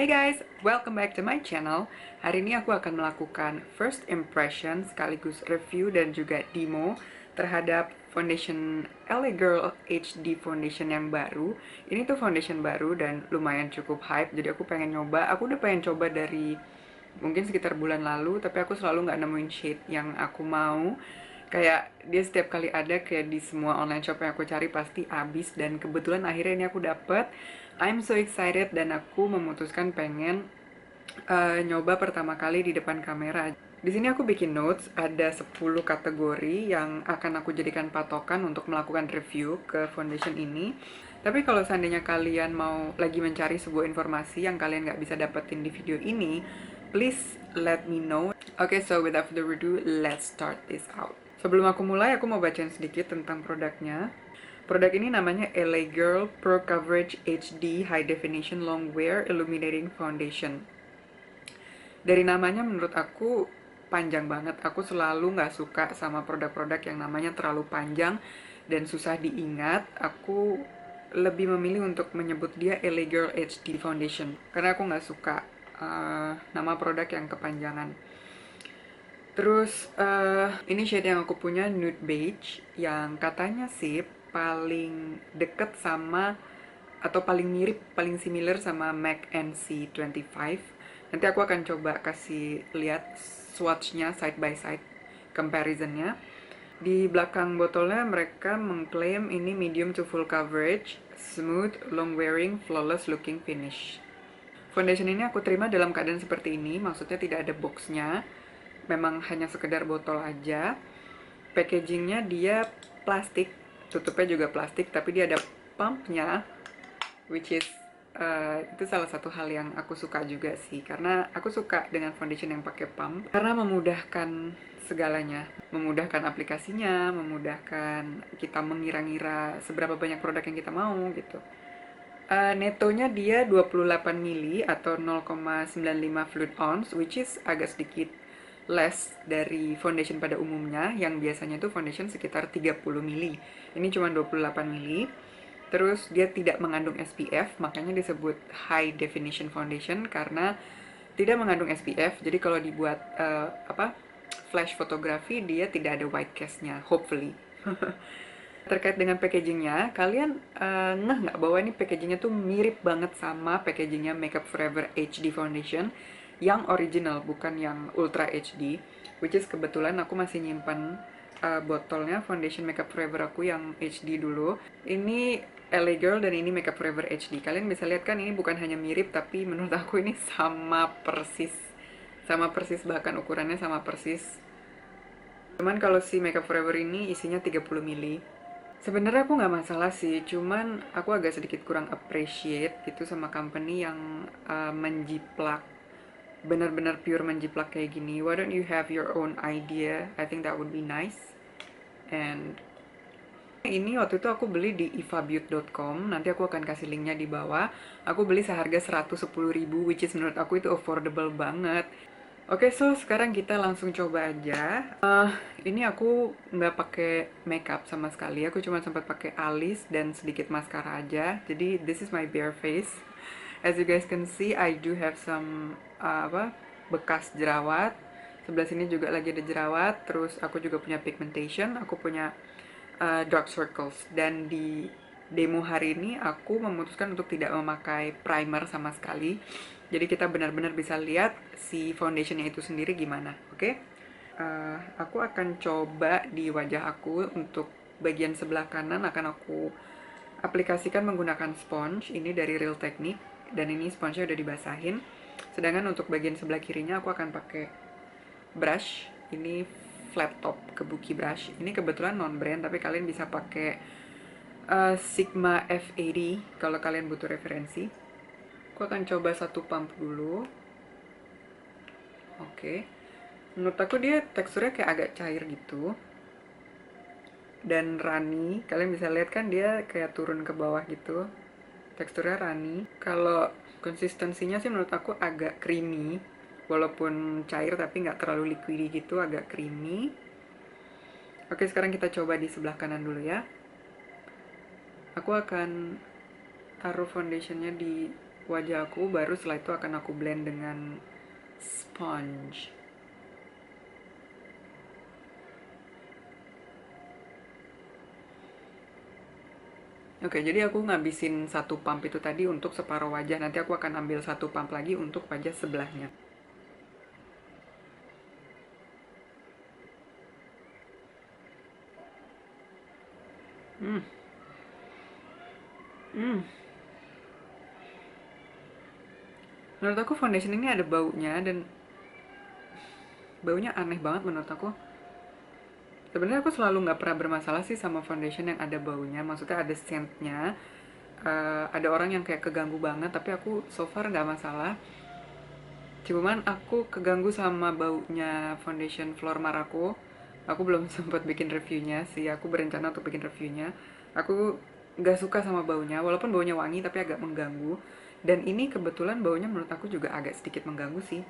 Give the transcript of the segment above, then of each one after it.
Hey guys, welcome back to my channel. Hari ini aku akan melakukan first impression sekaligus review dan juga demo terhadap foundation LA Girl HD Foundation yang baru. Ini tuh foundation baru dan lumayan cukup hype, jadi aku pengen nyoba. Aku udah pengen coba dari mungkin sekitar bulan lalu, tapi aku selalu nggak nemuin shade yang aku mau. Kayak dia setiap kali ada, kayak di semua online shop yang aku cari pasti habis, dan kebetulan akhirnya ini aku dapet. I'm so excited dan aku memutuskan pengen nyoba pertama kali di depan kamera. Di sini aku bikin notes, ada 10 kategori yang akan aku jadikan patokan untuk melakukan review ke foundation ini. Tapi kalau seandainya kalian mau lagi mencari sebuah informasi yang kalian nggak bisa dapetin di video ini, please let me know. Okay, so without further ado, let's start this out. Sebelum aku mulai, aku mau bacain sedikit tentang produknya. Produk ini namanya LA Girl Pro Coverage HD High Definition Long Wear Illuminating Foundation. Dari namanya menurut aku panjang banget. Aku selalu nggak suka sama produk-produk yang namanya terlalu panjang dan susah diingat. Aku lebih memilih untuk menyebut dia LA Girl HD Foundation karena aku nggak suka nama produk yang kepanjangan. Terus ini shade yang aku punya nude beige yang katanya sih paling deket sama atau paling mirip, paling similar sama MAC NC25. Nanti aku akan coba kasih lihat swatchnya side by side, comparisonnya. Di belakang botolnya mereka mengklaim ini medium to full coverage, smooth, long wearing, flawless looking finish. Foundation ini aku terima dalam keadaan seperti ini, maksudnya tidak ada boxnya, memang hanya sekedar botol aja. Packagingnya dia plastik, tutupnya juga plastik, tapi dia ada pumpnya, which is itu salah satu hal yang aku suka juga sih, karena aku suka dengan foundation yang pakai pump karena memudahkan segalanya, memudahkan aplikasinya, memudahkan kita mengira-ngira seberapa banyak produk yang kita mau gitu. Netonya dia 28 mili atau 0,95 fluid ounce, which is agak sedikit less dari foundation pada umumnya yang biasanya itu foundation sekitar 30 mili. Ini cuma 28 mili. Terus dia tidak mengandung SPF, makanya disebut high definition foundation karena tidak mengandung SPF. Jadi kalau dibuat flash fotografi dia tidak ada white cast-nya, hopefully. Terkait dengan packagingnya, kalian ngeh nggak bahwa ini packagingnya tuh mirip banget sama packagingnya Makeup Forever HD Foundation yang original, bukan yang Ultra HD, which is kebetulan aku masih nyimpan botolnya foundation Makeup Forever aku yang HD dulu. Ini LA Girl dan ini Makeup Forever HD. Kalian bisa lihat kan, ini bukan hanya mirip, tapi menurut aku ini sama persis. Sama persis, bahkan ukurannya sama persis. Cuman kalau si Makeup Forever ini isinya 30 mili. Sebenarnya aku nggak masalah sih, cuman aku agak sedikit kurang appreciate gitu sama company yang menjiplak, benar-benar pure menjiplak kayak gini. Why don't you have your own idea? I think that would be nice. And ini waktu itu aku beli di ifabeauty.com, nanti aku akan kasih linknya di bawah. Aku beli seharga 110.000, which is menurut aku itu affordable banget. Oke, so sekarang kita langsung coba aja. Ini aku nggak pakai makeup sama sekali. Aku cuma sempat pakai alis dan sedikit maskara aja. Jadi this is my bare face. As you guys can see, I do have some bekas jerawat. Sebelah sini juga lagi ada jerawat. Terus aku juga punya pigmentation. Aku punya dark circles. Dan di demo hari ini aku memutuskan untuk tidak memakai primer sama sekali. Jadi kita benar-benar bisa lihat si foundationnya itu sendiri gimana, oke? Aku akan coba di wajah aku. Untuk bagian sebelah kanan akan aku aplikasikan menggunakan sponge. Ini dari Real Technique dan ini sponsnya udah dibasahin. Sedangkan untuk bagian sebelah kirinya aku akan pakai brush. Ini flat top kabuki brush. Ini kebetulan non brand, tapi kalian bisa pakai Sigma F80 kalau kalian butuh referensi. Aku akan coba satu pump dulu. Oke. Menurut aku dia teksturnya kayak agak cair gitu. Dan runny. Kalian bisa lihat kan dia kayak turun ke bawah gitu. Teksturnya runny. Kalau konsistensinya sih menurut aku agak creamy. Walaupun cair tapi nggak terlalu liquidy gitu, agak creamy. Oke, sekarang kita coba di sebelah kanan dulu ya. Aku akan taruh foundationnya di wajah aku, baru setelah itu akan aku blend dengan sponge. Oke, jadi aku ngabisin satu pump itu tadi untuk separuh wajah. Nanti aku akan ambil satu pump lagi untuk wajah sebelahnya. Hmm, hmm. Menurut aku foundation ini ada baunya, dan baunya aneh banget menurut aku. Sebenarnya aku selalu nggak pernah bermasalah sih sama foundation yang ada baunya. Maksudnya ada scentnya. Ada orang yang kayak keganggu banget, tapi aku so far nggak masalah. Cuman aku keganggu sama baunya foundation Flormar aku. Aku belum sempat bikin reviewnya sih. Aku berencana untuk bikin reviewnya. Aku nggak suka sama baunya, walaupun baunya wangi tapi agak mengganggu. Dan ini kebetulan baunya menurut aku juga agak sedikit mengganggu sih.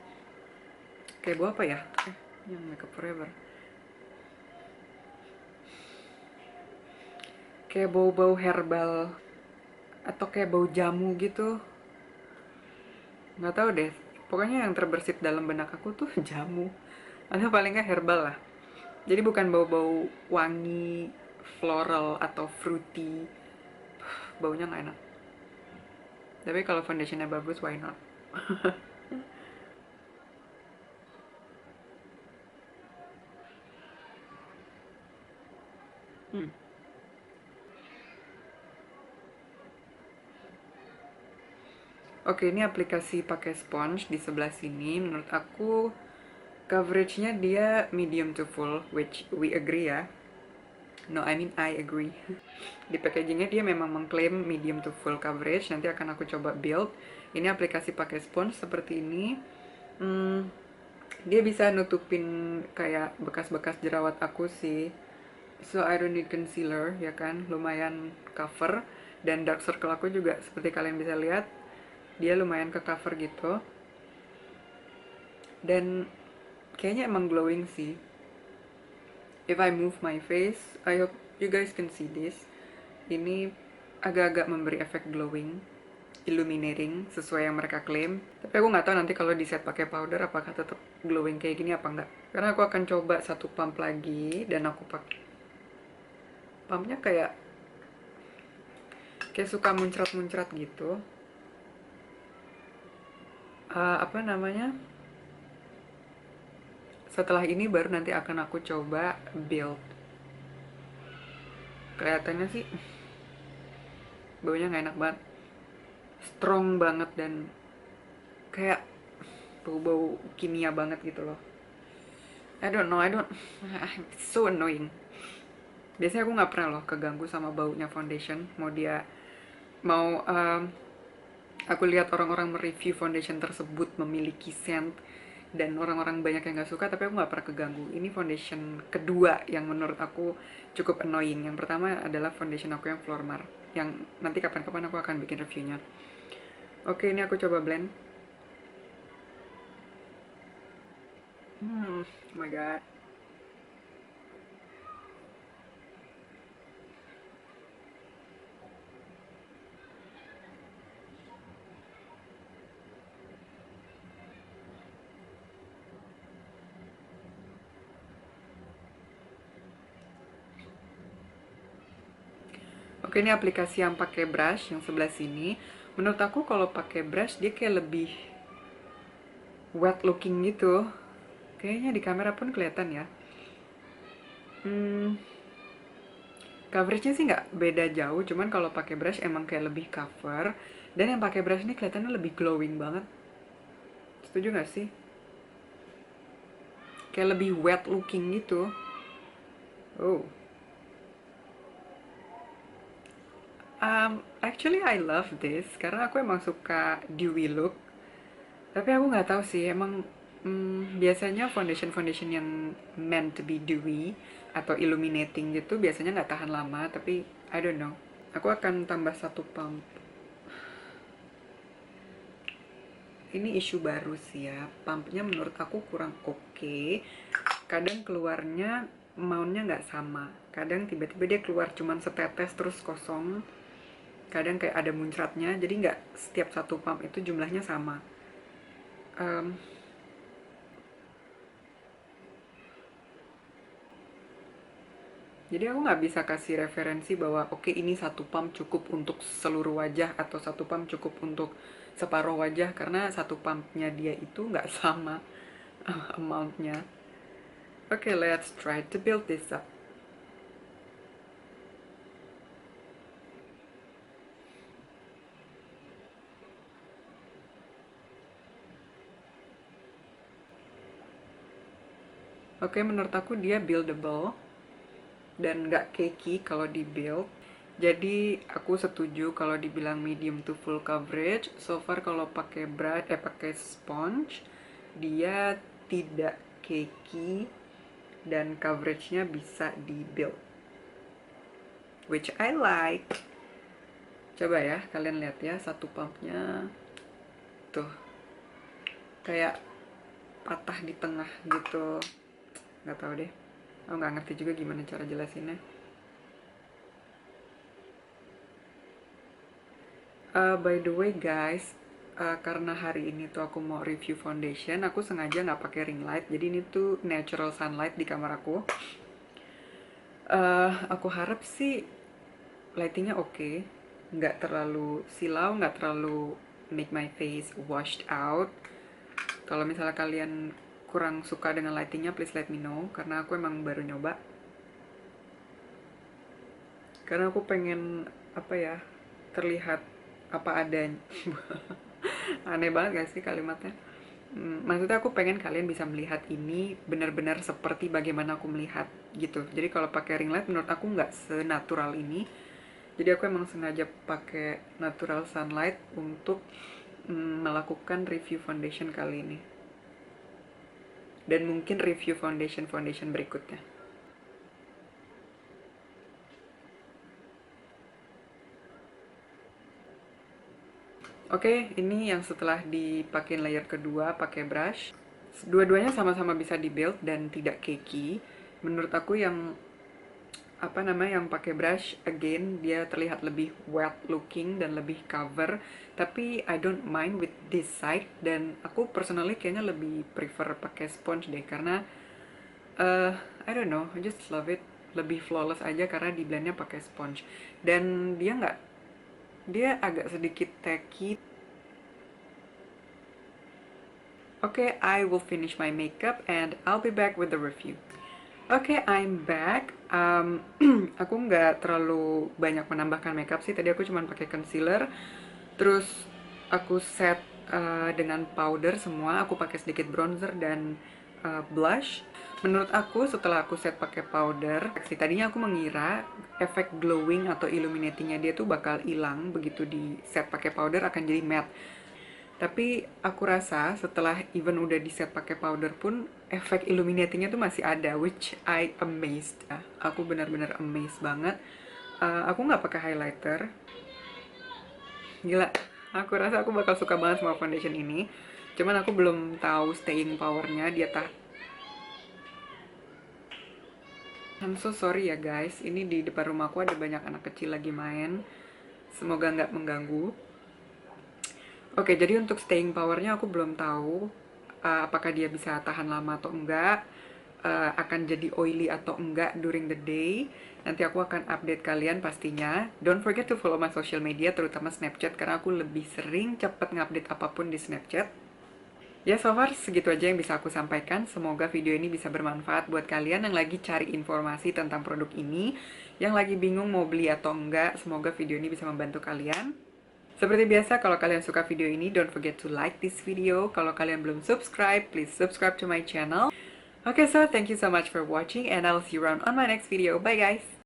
Kayak bau apa ya? Yang Makeup Forever. Kayak bau-bau herbal atau kayak bau jamu gitu. Nggak tahu deh. Pokoknya yang terbersit dalam benak aku tuh jamu. Atau paling nggak herbal lah. Jadi bukan bau-bau wangi, floral atau fruity. Baunya nggak enak. Tapi kalau foundationnya bagus, why not? Hmm. Oke, ini aplikasi pakai sponge di sebelah sini. Menurut aku coveragenya dia medium to full, which we agree ya. No, I mean I agree. Di packagingnya dia memang mengklaim medium to full coverage. Nanti akan aku coba build. Ini aplikasi pakai sponge seperti ini. Hmm, dia bisa nutupin kayak bekas-bekas jerawat aku sih. So I don't need concealer, ya kan, lumayan cover. Dan dark circle aku juga seperti kalian bisa lihat, dia lumayan ke cover gitu. Dan kayaknya emang glowing sih. If I move my face, I hope you guys can see this. Ini agak-agak memberi efek glowing, illuminating sesuai yang mereka klaim. Tapi aku nggak tahu nanti kalau di set pakai powder apakah tetap glowing kayak gini apa enggak. Karena aku akan coba satu pump lagi, dan aku pakai pumpnya kayak suka muncrat-muncrat gitu. Apa namanya? Setelah ini baru nanti akan aku coba build. Kelihatannya sih baunya nggak enak banget, strong banget, dan kayak bau-bau kimia banget gitu loh. I don't know, I don't It's so annoying. Biasanya aku nggak pernah loh keganggu sama baunya foundation. Mau aku lihat orang-orang mereview foundation tersebut memiliki scent, dan orang-orang banyak yang nggak suka, tapi aku nggak pernah keganggu. Ini foundation kedua yang menurut aku cukup annoying. Yang pertama adalah foundation aku yang Flormar, yang nanti kapan-kapan aku akan bikin reviewnya. Oke, ini aku coba blend. Oh my god. Oke, ini aplikasi yang pakai brush yang sebelah sini. Menurut aku kalau pakai brush dia kayak lebih wet looking gitu. Kayaknya di kamera pun kelihatan ya. Hmm, coveragenya sih nggak beda jauh, cuman kalau pakai brush emang kayak lebih cover. Dan yang pakai brush ini kelihatannya lebih glowing banget. Setuju nggak sih? Kayak lebih wet looking gitu. Oh, actually I love this karena aku emang suka dewy look. Tapi aku nggak tahu sih, emang biasanya foundation yang meant to be dewy atau illuminating gitu biasanya nggak tahan lama. Tapi I don't know. Aku akan tambah satu pump. Ini isu baru sih ya. Pumpnya menurut aku kurang oke. Kadang keluarnya maunya nggak sama. Kadang tiba-tiba dia keluar cuman setetes terus kosong. kadang kayak ada muncratnya, jadi nggak setiap satu pump itu jumlahnya sama. Em, jadi aku nggak bisa kasih referensi bahwa oke ini satu pump cukup untuk seluruh wajah atau satu pump cukup untuk separuh wajah, karena satu pumpnya dia itu nggak sama amountnya. Okay, let's try to build this up. Oke, menurut aku dia buildable dan nggak cakey kalau di build. Jadi aku setuju kalau dibilang medium to full coverage. So far kalau pakai brush, pakai sponge, dia tidak cakey dan coveragenya bisa di build, which I like. Coba ya, kalian lihat ya satu pumpnya tuh kayak patah di tengah gitu. Nggak tahu deh, aku nggak ngerti juga gimana cara jelasinnya. By the way guys, karena hari ini tuh aku mau review foundation, aku sengaja nggak pakai ring light. Jadi ini tuh natural sunlight di kamar aku. Aku harap sih lightingnya oke, nggak terlalu silau, nggak terlalu make my face washed out. Kalau misalnya kalian kurang suka dengan lightingnya, please let me know, karena aku emang baru nyoba. Karena aku pengen apa ya, terlihat apa adanya. Aneh banget gak sih kalimatnya? Maksudnya aku pengen kalian bisa melihat ini benar-benar seperti bagaimana aku melihat gitu. Jadi kalau pakai ring light menurut aku nggak senatural ini. Jadi aku emang sengaja pakai natural sunlight untuk melakukan review foundation kali ini. Dan mungkin review foundation berikutnya. Oke, ini yang setelah dipakai layer kedua pakai brush. Dua-duanya sama-sama bisa di build dan tidak cakey. Menurut aku yang yang pakai brush, again dia terlihat lebih wet looking dan lebih cover, tapi I don't mind with this side. Dan aku personally kayaknya lebih prefer pakai sponge deh, karena I don't know, I just love it, lebih flawless aja karena di blendnya pakai sponge. Dan dia agak sedikit tacky. Okay, I will finish my makeup and I'll be back with the review. Okay, I'm back. Aku nggak terlalu banyak menambahkan makeup sih. Tadi aku cuma pakai concealer. Terus aku set dengan powder semua. Aku pakai sedikit bronzer dan blush. Menurut aku setelah aku set pakai powder, tadinya aku mengira efek glowing atau illuminatingnya dia tuh bakal hilang begitu di set pakai powder, akan jadi matte. Tapi aku rasa setelah even udah di set pakai powder pun efek illuminatingnya tuh masih ada, which I amazed. Aku benar-benar amazed banget. Aku nggak pakai highlighter. Gila, aku rasa aku bakal suka banget sama foundation ini. Cuman aku belum tahu staying powernya dia I'm so sorry ya guys, ini di depan rumahku ada banyak anak kecil lagi main. Semoga nggak mengganggu. Oke, jadi untuk staying powernya aku belum tahu apakah dia bisa tahan lama atau enggak, akan jadi oily atau enggak during the day. Nanti aku akan update kalian pastinya. Don't forget to follow my social media, terutama Snapchat, karena aku lebih sering cepet ngupdate apapun di Snapchat. Ya, so far segitu aja yang bisa aku sampaikan. Semoga video ini bisa bermanfaat buat kalian yang lagi cari informasi tentang produk ini, yang lagi bingung mau beli atau enggak. Semoga video ini bisa membantu kalian. Seperti biasa, kalau kalian suka video ini, don't forget to like this video. Kalau kalian belum subscribe, please subscribe to my channel. Okay, so thank you so much for watching and I'll see you around on my next video. Bye guys!